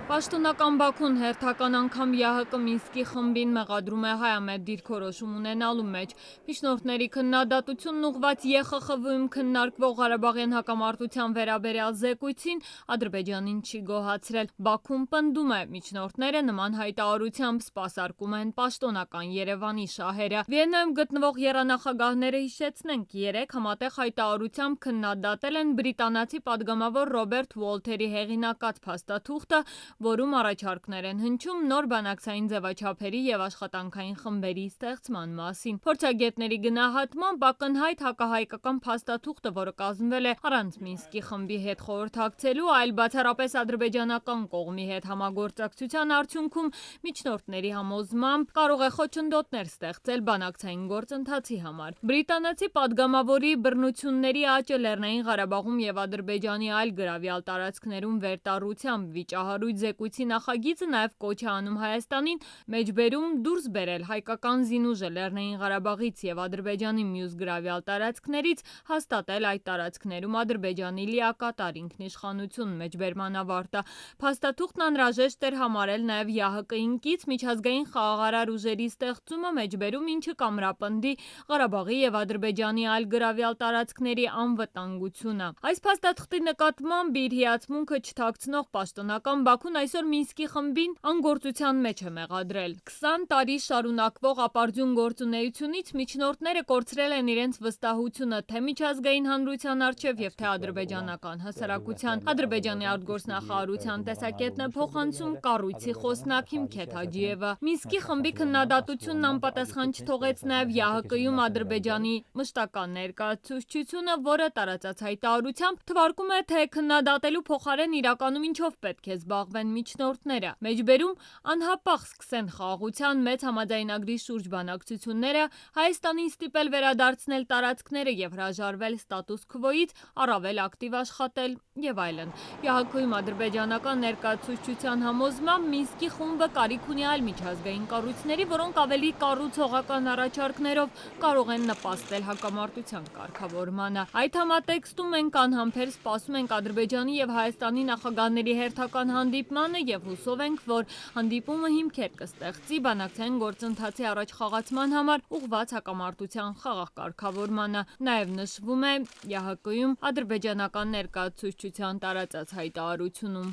Պաշտոնական Բաքուն հերթական անգամ ԵԱՀԿ Մինսկի խմբին մեղադրում է հայամետ դիրքորոշում ունենալու մեջ։ Միջնորդների քննադատությունն ուղղված ԵԽԽՎ-ում քննարկվող Ղարաբաղյան հակամարտության վերաբերյալ զեկույցին Ադրբեջանին չի գոհացրել։ Բաքուն պնդում է, միջնորդները նման հայտարարությամբ սպասարկում են պաշտոնական Երևանի շահերը։ Վիեննայում գտնվող եռանախագահները, հիշեցնենք, երեկ համատեղ հայտարարությամբ քննադատել են բրիտանացի падգամավոր Ռոբերտ Ուոլթերի հեղինակած փաստաթուղթը, որում առաջարկներ են հնչում նոր բանակցային ձևաչափերի և աշխատանքային խմբերի ստեղծման մասին։ Փորձագետների գնահատմամբ ակնհայտ հակահայկական փաստաթուղթը, որը կազմվել է առանց Մինսկի խմբի հետ խորհրդակցելու, այլ բացառապես ադրբեջանական կողմի հետ համագործակցության արդյունքում միջնորդների համոզմամբ կարող է խոչընդոտներ ստեղծել բանակցային գործընթացի համար։ Բրիտանացի падգամավորի բռնությունների աճը Լեռնային Ղարաբաղում և Ադրբեջանի այլ գրավյալ տարածքներում վերտառությամբ վիճահարույց զեկույցի նախագիծը նաև կոչ է անում Հայաստանին մեջբերում դուրս բերել հայկական զինուժը Լեռնային Ղարաբաղից և Ադրբեջանի մյուս գրավյալ տարածքներից, հաստատել այդ տարածքներում Ադրբեջանի լիակատար ինքնիշխանություն մեջբերման ավարտը։ Փաստաթուղթն անհրաժեշտ էր համարել նաև ԵԱՀԿ-ին կից միջազգային խաղաղարար ուժերի ստեղծումը մեջբերում, ինչը կամրապնդի Ղարաբաղի և Ադրբեջանի այլ գրավյալ տարածքների անվտանգությունը։ Այս փաստաթղթի նկատմամբ իր հիացմունքը չթաքցնող պաշտոնական Բաքուն այսօր Մինսկի խմբին անգործության մեջ է մեղադրել։ 20 տարի շարունակվող ապարդյուն գործունեությունից միջնորդները կորցրել են իրենց վստահությունը թե միջազգային հանրության առջև և թե ադրբեջանական հասարակության։ Ադրբեջանի արտգործնախարարության տեսակետն է փոխանցում կառույցի խոսնակ Հիմքեթ Հաջիևը։ Մինսկի խմբի քննադատությունն անպատասխան չթողեց նաև ԵԱՀԿ-ում Ադրբեջանի մշտական ներկայացուցչությունը, որը տարածած հայտարարությամբ թվարկում է, թե քննադատելու փոխարեն իրականում ինչով պետք է զբաղվեն միջնորդները։ Մեջբերում անհապաղ սկսեն խաղաղության մեծ համաձայնագրի շուրջ բանակցությունները, Հայաստանին ստիպել վերադարձնել տարածքները և հրաժարվել ստատուս քվոյից, առավել ակտիվ աշխատել և այլն։ ԵԱՀԿ-ում ադրբեջանական ներկայացուցչության համոզմամբ Մինսկի խումբը կարիք ունի այլ միջազգային կառույցների, որոնք ավելի կառուցողական առաջարկներով կարող են նպաստել հակամարտության կարգավորմանը։ Այդ համատեքստում մենք անհամբեր սպասում ենք Ադրբեջանի և Հայաստանի նախագահների հերթական հանդիպմանը և հուսով ենք, որ հանդիպումը հիմքեր կստեղծի բանակցային գործընթացի առաջխաղացման համար ուղղված հակամարտության խաղաղ կարգավորմանը։ Նաև նշվում է ԵԱՀԿ-ում ադրբեջանական ներկայացուցչության տարածած հայտարարությունում։